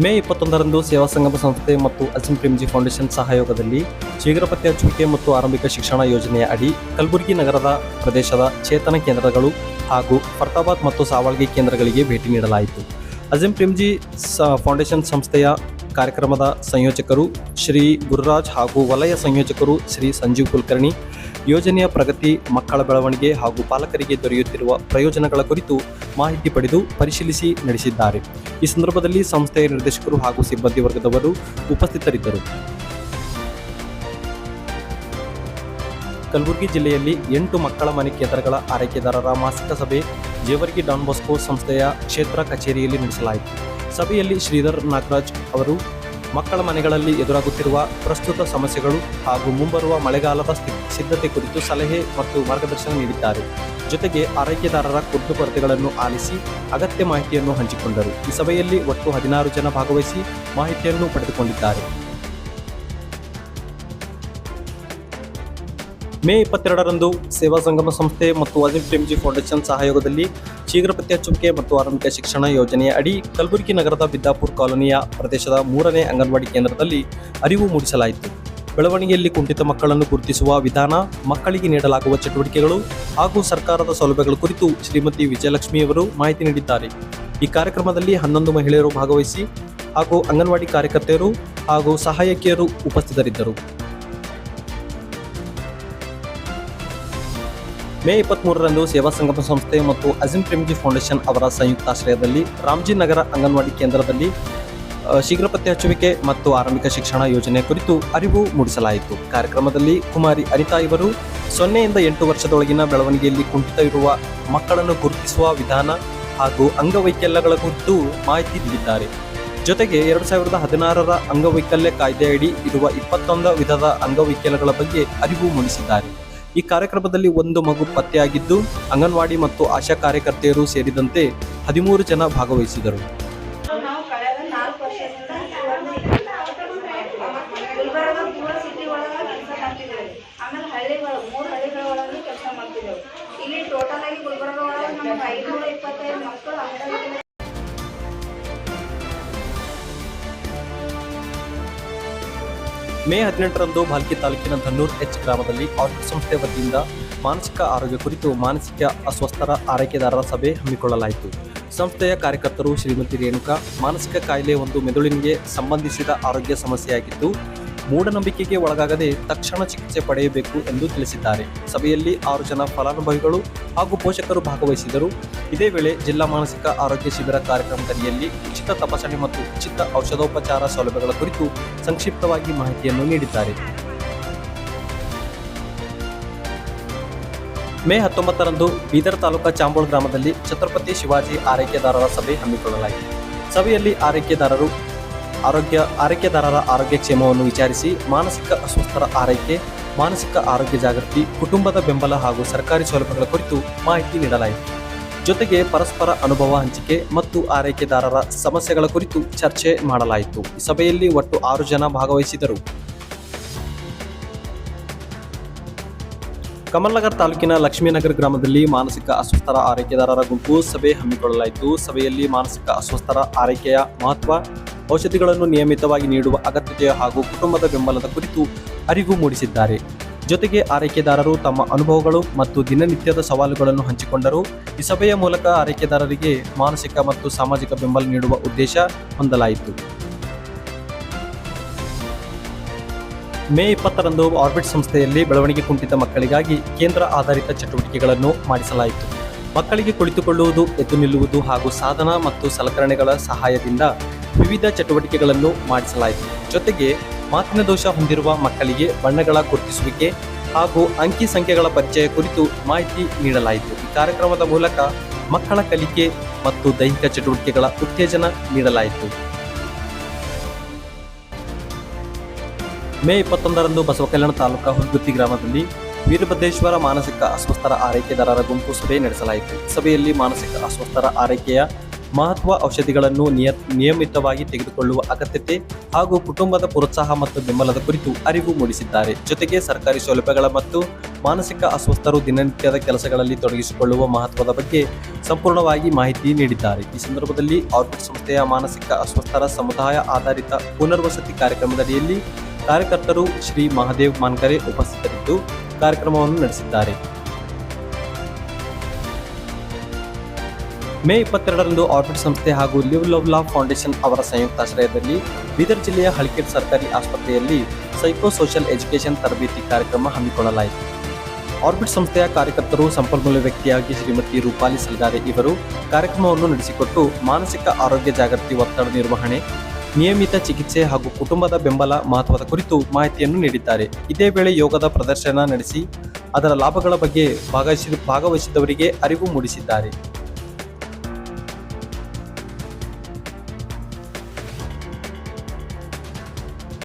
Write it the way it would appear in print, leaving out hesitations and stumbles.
ಮೇ 21ರಂದು ಸೇವಾ ಸಂಗಮ ಸಂಸ್ಥೆ ಮತ್ತು ಅಜಿಂ ಪ್ರೇಮ್ಜಿ ಫೌಂಡೇಶನ್ ಸಹಯೋಗದಲ್ಲಿ ಶೀಘ್ರ ಪತ್ತೆ ಹಚ್ಚುವಿಕೆ ಮತ್ತು ಆರಂಭಿಕ ಶಿಕ್ಷಣ ಯೋಜನೆಯ ಅಡಿ ಕಲಬುರಗಿ ನಗರದ ಪ್ರದೇಶದ ಚೇತನ ಕೇಂದ್ರಗಳು ಹಾಗೂ ಫರ್ತಾಬಾದ್ ಮತ್ತು ಸಾವಳ್ಗಿ ಕೇಂದ್ರಗಳಿಗೆ ಭೇಟಿ ನೀಡಲಾಯಿತು. ಅಜಿಂ ಪ್ರೇಮ್ಜಿ ಫೌಂಡೇಶನ್ ಸಂಸ್ಥೆಯ ಕಾರ್ಯಕ್ರಮದ ಸಂಯೋಜಕರು ಶ್ರೀ ಗುರುರಾಜ್ ಹಾಗೂ ವಲಯ ಸಂಯೋಜಕರು ಶ್ರೀ ಸಂಜೀವ್ ಕುಲಕರ್ಣಿ ಯೋಜನೆಯ ಪ್ರಗತಿ, ಮಕ್ಕಳ ಬೆಳವಣಿಗೆ ಹಾಗೂ ಪಾಲಕರಿಗೆ ದೊರೆಯುತ್ತಿರುವ ಪ್ರಯೋಜನಗಳ ಕುರಿತು ಮಾಹಿತಿ ಪಡೆದು ಪರಿಶೀಲಿಸಿ ನಡೆಸಿದ್ದಾರೆ. ಈ ಸಂದರ್ಭದಲ್ಲಿ ಸಂಸ್ಥೆಯ ನಿರ್ದೇಶಕರು ಹಾಗೂ ಸಿಬ್ಬಂದಿ ವರ್ಗದವರು ಉಪಸ್ಥಿತರಿದ್ದರು. ಕಲಬುರಗಿ ಜಿಲ್ಲೆಯಲ್ಲಿ 8 ಮಕ್ಕಳ ಮನೆ ಕೇಂದ್ರಗಳ ಆರೈಕೆದಾರರ ಮಾಸಿಕ ಸಭೆ ಜೇವರ್ಗಿ ಡಾನ್ ಬಾಸ್ಕೋ ಸಂಸ್ಥೆಯ ಕ್ಷೇತ್ರ ಕಚೇರಿಯಲ್ಲಿ ನಡೆಸಲಾಯಿತು. ಸಭೆಯಲ್ಲಿ ಶ್ರೀಧರ್ ನಾಗರಾಜ್ ಅವರು ಮಕ್ಕಳ ಮನೆಗಳಲ್ಲಿ ಎದುರಾಗುತ್ತಿರುವ ಪ್ರಸ್ತುತ ಸಮಸ್ಯೆಗಳು ಹಾಗೂ ಮುಂಬರುವ ಮಳೆಗಾಲದ ಸಿದ್ಧತೆ ಕುರಿತು ಸಲಹೆ ಮತ್ತು ಮಾರ್ಗದರ್ಶನ ನೀಡಿದ್ದಾರೆ. ಜೊತೆಗೆ ಆರೈಕೆದಾರರ ಕುಂದುಕೊರತೆಗಳನ್ನು ಆಲಿಸಿ ಅಗತ್ಯ ಮಾಹಿತಿಯನ್ನು ಹಂಚಿಕೊಂಡರು. ಈ ಸಭೆಯಲ್ಲಿ ಒಟ್ಟು 16 ಜನ ಭಾಗವಹಿಸಿ ಮಾಹಿತಿಯನ್ನು ಪಡೆದುಕೊಂಡಿದ್ದಾರೆ. ಮೇ 22ರಂದು ಸೇವಾ ಸಂಗಮ ಸಂಸ್ಥೆ ಮತ್ತು ಅಜಿಂ ಪ್ರೇಮ್ಜಿ ಫೌಂಡೇಶನ್ ಸಹಯೋಗದಲ್ಲಿ ಶೀಘ್ರ ಪತ್ತೆ ಹಚ್ಚುವಿಕೆ ಮತ್ತು ಆರಂಭಿಕ ಶಿಕ್ಷಣ ಯೋಜನೆಯ ಅಡಿ ಕಲಬುರಗಿ ನಗರದ ಬಿದ್ದಾಪುರ ಕಾಲೋನಿಯ ಪ್ರದೇಶದ 3ನೇ ಅಂಗನವಾಡಿ ಕೇಂದ್ರದಲ್ಲಿ ಅರಿವು ಮೂಡಿಸಲಾಯಿತು. ಬೆಳವಣಿಗೆಯಲ್ಲಿ ಕುಂಠಿತ ಮಕ್ಕಳನ್ನು ಗುರುತಿಸುವ ವಿಧಾನ, ಮಕ್ಕಳಿಗೆ ನೀಡಲಾಗುವ ಚಟುವಟಿಕೆಗಳು ಹಾಗೂ ಸರ್ಕಾರದ ಸೌಲಭ್ಯಗಳ ಕುರಿತು ಶ್ರೀಮತಿ ವಿಜಯಲಕ್ಷ್ಮಿಯವರು ಮಾಹಿತಿ ನೀಡಿದ್ದಾರೆ. ಈ ಕಾರ್ಯಕ್ರಮದಲ್ಲಿ 11 ಮಹಿಳೆಯರು ಭಾಗವಹಿಸಿ ಹಾಗೂ ಅಂಗನವಾಡಿ ಕಾರ್ಯಕರ್ತೆಯರು ಹಾಗೂ ಸಹಾಯಕಿಯರು ಉಪಸ್ಥಿತರಿದ್ದರು. ಮೇ 23ರಂದು ಸೇವಾ ಸಂಗಮ ಸಂಸ್ಥೆ ಮತ್ತು ಅಜಿಂ ಪ್ರೇಮ್ಜಿ ಫೌಂಡೇಶನ್ ಅವರ ಸಂಯುಕ್ತಾಶ್ರಯದಲ್ಲಿ ರಾಮ್ಜಿ ನಗರ ಅಂಗನವಾಡಿ ಕೇಂದ್ರದಲ್ಲಿ ಶೀಘ್ರ ಪತ್ತೆ ಹಚ್ಚುವಿಕೆ ಮತ್ತು ಆರಂಭಿಕ ಶಿಕ್ಷಣ ಯೋಜನೆ ಕುರಿತು ಅರಿವು ಮೂಡಿಸಲಾಯಿತು. ಕಾರ್ಯಕ್ರಮದಲ್ಲಿ ಕುಮಾರಿ ಅನಿತಾ ಇವರು 0 ಇಂದ 8 ವರ್ಷದೊಳಗಿನ ಬೆಳವಣಿಗೆಯಲ್ಲಿ ಕುಂಠಿತ ಇರುವ ಮಕ್ಕಳನ್ನು ಗುರುತಿಸುವ ವಿಧಾನ ಹಾಗೂ ಅಂಗವೈಕಲ್ಯಗಳ ಕುರಿತು ಮಾಹಿತಿ ನೀಡಿದ್ದಾರೆ. ಜೊತೆಗೆ 2016ರ ಅಂಗವೈಕಲ್ಯ ಕಾಯ್ದೆಯಡಿ ಇರುವ 21 ವಿಧದ ಅಂಗವೈಕಲ್ಯಗಳ ಬಗ್ಗೆ ಅರಿವು ಮೂಡಿಸಿದ್ದಾರೆ. ಈ ಕಾರ್ಯಕ್ರಮದಲ್ಲಿ 1 ಮಗು ಪತ್ತೆಯಾಗಿದ್ದು ಅಂಗನವಾಡಿ ಮತ್ತು ಆಶಾ ಕಾರ್ಯಕರ್ತೆಯರು ಸೇರಿದಂತೆ 13 ಜನ ಭಾಗವಹಿಸಿದರು. ಮೇ 18ರಂದು ಭಾಲ್ಕಿ ತಾಲೂಕಿನ ಧನ್ನೂರ್ ಎಚ್ ಗ್ರಾಮದಲ್ಲಿ ಆರ್ಕಿಡ್ ಸಂಸ್ಥೆ ವತಿಯಿಂದ ಮಾನಸಿಕ ಆರೋಗ್ಯ ಕುರಿತು ಮಾನಸಿಕ ಅಸ್ವಸ್ಥರ ಆರೈಕೆದಾರರ ಸಭೆ ಹಮ್ಮಿಕೊಳ್ಳಲಾಯಿತು. ಸಂಸ್ಥೆಯ ಕಾರ್ಯಕರ್ತರು ಶ್ರೀಮತಿ ರೇಣುಕಾ, ಮಾನಸಿಕ ಕಾಯಿಲೆ ಒಂದು ಮೆದುಳಿಗೆ ಸಂಬಂಧಿಸಿದ ಆರೋಗ್ಯ ಸಮಸ್ಯೆಯಾಗಿದ್ದು ಮೂಢನಂಬಿಕೆಗೆ ಒಳಗಾಗದೆ ತಕ್ಷಣ ಚಿಕಿತ್ಸೆ ಪಡೆಯಬೇಕು ಎಂದು ತಿಳಿಸಿದ್ದಾರೆ. ಸಭೆಯಲ್ಲಿ 6 ಜನ ಫಲಾನುಭವಿಗಳು ಹಾಗೂ ಪೋಷಕರು ಭಾಗವಹಿಸಿದರು. ಇದೇ ವೇಳೆ ಜಿಲ್ಲಾ ಮಾನಸಿಕ ಆರೋಗ್ಯ ಶಿಬಿರ ಕಾರ್ಯಕ್ರಮದಡಿಯಲ್ಲಿ ಉಚಿತ ತಪಾಸಣೆ ಮತ್ತು ಉಚಿತ ಔಷಧೋಪಚಾರ ಸೌಲಭ್ಯಗಳ ಕುರಿತು ಸಂಕ್ಷಿಪ್ತವಾಗಿ ಮಾಹಿತಿಯನ್ನು ನೀಡಿದ್ದಾರೆ. ಮೇ 19ರಂದು ಬೀದರ್ ತಾಲೂಕಾ ಚಾಂಬೋಳ್ ಗ್ರಾಮದಲ್ಲಿ ಛತ್ರಪತಿ ಶಿವಾಜಿ ಆರೈಕೆದಾರರ ಸಭೆ ಹಮ್ಮಿಕೊಳ್ಳಲಾಯಿತು. ಸಭೆಯಲ್ಲಿ ಆರೈಕೆದಾರರ ಆರೋಗ್ಯ ಕ್ಷೇಮವನ್ನು ವಿಚಾರಿಸಿ ಮಾನಸಿಕ ಅಸ್ವಸ್ಥರ ಆರೈಕೆ, ಮಾನಸಿಕ ಆರೋಗ್ಯ ಜಾಗೃತಿ, ಕುಟುಂಬದ ಬೆಂಬಲ ಹಾಗೂ ಸರ್ಕಾರಿ ಸೌಲಭ್ಯಗಳ ಕುರಿತು ಮಾಹಿತಿ ನೀಡಲಾಯಿತು. ಜೊತೆಗೆ ಪರಸ್ಪರ ಅನುಭವ ಹಂಚಿಕೆ ಮತ್ತು ಆರೈಕೆದಾರರ ಸಮಸ್ಯೆಗಳ ಕುರಿತು ಚರ್ಚೆ ಮಾಡಲಾಯಿತು. ಈ ಸಭೆಯಲ್ಲಿ ಒಟ್ಟು 6 ಜನ ಭಾಗವಹಿಸಿದರು. ಕಮಲ್ನಗರ್ ತಾಲೂಕಿನ ಲಕ್ಷ್ಮೀನಗರ ಗ್ರಾಮದಲ್ಲಿ ಮಾನಸಿಕ ಅಸ್ವಸ್ಥರ ಆರೈಕೆದಾರರ ಗುಂಪು ಸಭೆ ಹಮ್ಮಿಕೊಳ್ಳಲಾಯಿತು. ಸಭೆಯಲ್ಲಿ ಮಾನಸಿಕ ಅಸ್ವಸ್ಥರ ಆರೈಕೆಯ ಮಹತ್ವ, ಔಷಧಿಗಳನ್ನು ನಿಯಮಿತವಾಗಿ ನೀಡುವ ಅಗತ್ಯತೆ ಹಾಗೂ ಕುಟುಂಬದ ಬೆಂಬಲದ ಕುರಿತು ಅರಿವು ಮೂಡಿಸಿದ್ದಾರೆ. ಜೊತೆಗೆ ಆರೈಕೆದಾರರು ತಮ್ಮ ಅನುಭವಗಳು ಮತ್ತು ದಿನನಿತ್ಯದ ಸವಾಲುಗಳನ್ನು ಹಂಚಿಕೊಂಡರು. ಈ ಸಭೆಯ ಮೂಲಕ ಆರೈಕೆದಾರರಿಗೆ ಮಾನಸಿಕ ಮತ್ತು ಸಾಮಾಜಿಕ ಬೆಂಬಲ ನೀಡುವ ಉದ್ದೇಶ ಹೊಂದಲಾಯಿತು. ಮೇ 20ರಂದು ಆರ್ಬಿಟ್ ಸಂಸ್ಥೆಯಲ್ಲಿ ಬೆಳವಣಿಗೆ ಕುಂಠಿತ ಮಕ್ಕಳಿಗಾಗಿ ಕೇಂದ್ರ ಆಧಾರಿತ ಚಟುವಟಿಕೆಗಳನ್ನು ಮಾಡಿಸಲಾಯಿತು. ಮಕ್ಕಳಿಗೆ ಕುಳಿತುಕೊಳ್ಳುವುದು, ಎದ್ದು ನಿಲ್ಲುವುದು ಹಾಗೂ ಸಾಧನ ಮತ್ತು ಸಲಕರಣೆಗಳ ಸಹಾಯದಿಂದ ವಿವಿಧ ಚಟುವಟಿಕೆಗಳನ್ನು ಮಾಡಿಸಲಾಯಿತು. ಜೊತೆಗೆ ಮಾತಿನ ದೋಷ ಹೊಂದಿರುವ ಮಕ್ಕಳಿಗೆ ಬಣ್ಣಗಳ ಗುರುತಿಸುವಿಕೆ ಹಾಗೂ ಅಂಕಿ ಸಂಖ್ಯೆಗಳ ಪರಿಚಯ ಕುರಿತು ಮಾಹಿತಿ ನೀಡಲಾಯಿತು. ಈ ಕಾರ್ಯಕ್ರಮದ ಮೂಲಕ ಮಕ್ಕಳ ಕಲಿಕೆ ಮತ್ತು ದೈಹಿಕ ಚಟುವಟಿಕೆಗಳ ಉತ್ತೇಜನ ನೀಡಲಾಯಿತು. ಮೇ 21ರಂದು ಬಸವಕಲ್ಯಾಣ ತಾಲೂಕಾ ಹುಲ್ಗುತ್ತಿ ಗ್ರಾಮದಲ್ಲಿ ವೀರಭದ್ರೇಶ್ವರ ಮಾನಸಿಕ ಅಸ್ವಸ್ಥರ ಆರೈಕೆದಾರರ ಗುಂಪು ಸಭೆ ನಡೆಸಲಾಯಿತು. ಸಭೆಯಲ್ಲಿ ಮಾನಸಿಕ ಅಸ್ವಸ್ಥರ ಆರೈಕೆಯ ಮಹತ್ವ ಔಷಧಿಗಳನ್ನು ನಿಯಮಿತವಾಗಿ ತೆಗೆದುಕೊಳ್ಳುವ ಅಗತ್ಯತೆ ಹಾಗೂ ಕುಟುಂಬದ ಪ್ರೋತ್ಸಾಹ ಮತ್ತು ಬೆಂಬಲದ ಕುರಿತು ಅರಿವು ಮೂಡಿಸಿದ್ದಾರೆ. ಜೊತೆಗೆ ಸರ್ಕಾರಿ ಸೌಲಭ್ಯಗಳ ಮತ್ತು ಮಾನಸಿಕ ಅಸ್ವಸ್ಥರು ದಿನನಿತ್ಯದ ಕೆಲಸಗಳಲ್ಲಿ ತೊಡಗಿಸಿಕೊಳ್ಳುವ ಮಹತ್ವದ ಬಗ್ಗೆ ಸಂಪೂರ್ಣವಾಗಿ ಮಾಹಿತಿ ನೀಡಿದ್ದಾರೆ. ಈ ಸಂದರ್ಭದಲ್ಲಿ ಆರ್ಬಿಟ್ ಸಂಸ್ಥೆಯ ಮಾನಸಿಕ ಅಸ್ವಸ್ಥರ ಸಮುದಾಯ ಆಧಾರಿತ ಪುನರ್ವಸತಿ ಕಾರ್ಯಕ್ರಮದಡಿಯಲ್ಲಿ ಕಾರ್ಯಕರ್ತರು ಶ್ರೀ ಮಹಾದೇವ್ ಮಾನ್ಕರೆ ಉಪಸ್ಥಿತರಿದ್ದು ಕಾರ್ಯಕ್ರಮವನ್ನು ನಡೆಸಿದ್ದಾರೆ. ಮೇ 22ರಂದು ಆರ್ಬಿಟ್ ಸಂಸ್ಥೆ ಹಾಗೂ ಲಿವ್ ಲವ್ ಲಾ ಫೌಂಡೇಶನ್ ಅವರ ಸಂಯುಕ್ತಾಶ್ರಯದಲ್ಲಿ ಬೀದರ್ ಜಿಲ್ಲೆಯ ಹಳ್ಕೇಡ್ ಸರ್ಕಾರಿ ಆಸ್ಪತ್ರೆಯಲ್ಲಿ ಸೈಕೋ ಸೋಷಿಯಲ್ ಎಜುಕೇಷನ್ ತರಬೇತಿ ಕಾರ್ಯಕ್ರಮ ಹಮ್ಮಿಕೊಳ್ಳಲಾಯಿತು. ಆರ್ಬಿಟ್ ಸಂಸ್ಥೆಯ ಕಾರ್ಯಕರ್ತರು ಸಂಪನ್ಮೂಲ ವ್ಯಕ್ತಿಯಾಗಿ ಶ್ರೀಮತಿ ರೂಪಾಲಿ ಸಲ್ಗಾರೆ ಇವರು ಕಾರ್ಯಕ್ರಮವನ್ನು ನಡೆಸಿಕೊಟ್ಟು ಮಾನಸಿಕ ಆರೋಗ್ಯ ಜಾಗೃತಿ, ಒತ್ತಡ ನಿರ್ವಹಣೆ, ನಿಯಮಿತ ಚಿಕಿತ್ಸೆ ಹಾಗೂ ಕುಟುಂಬದ ಬೆಂಬಲ ಮಹತ್ವದ ಕುರಿತು ಮಾಹಿತಿಯನ್ನು ನೀಡಿದ್ದಾರೆ. ಇದೇ ವೇಳೆ ಯೋಗದ ಪ್ರದರ್ಶನ ನಡೆಸಿ ಅದರ ಲಾಭಗಳ ಬಗ್ಗೆ ಭಾಗವಹಿಸಿದವರಿಗೆ ಅರಿವು ಮೂಡಿಸಿದ್ದಾರೆ.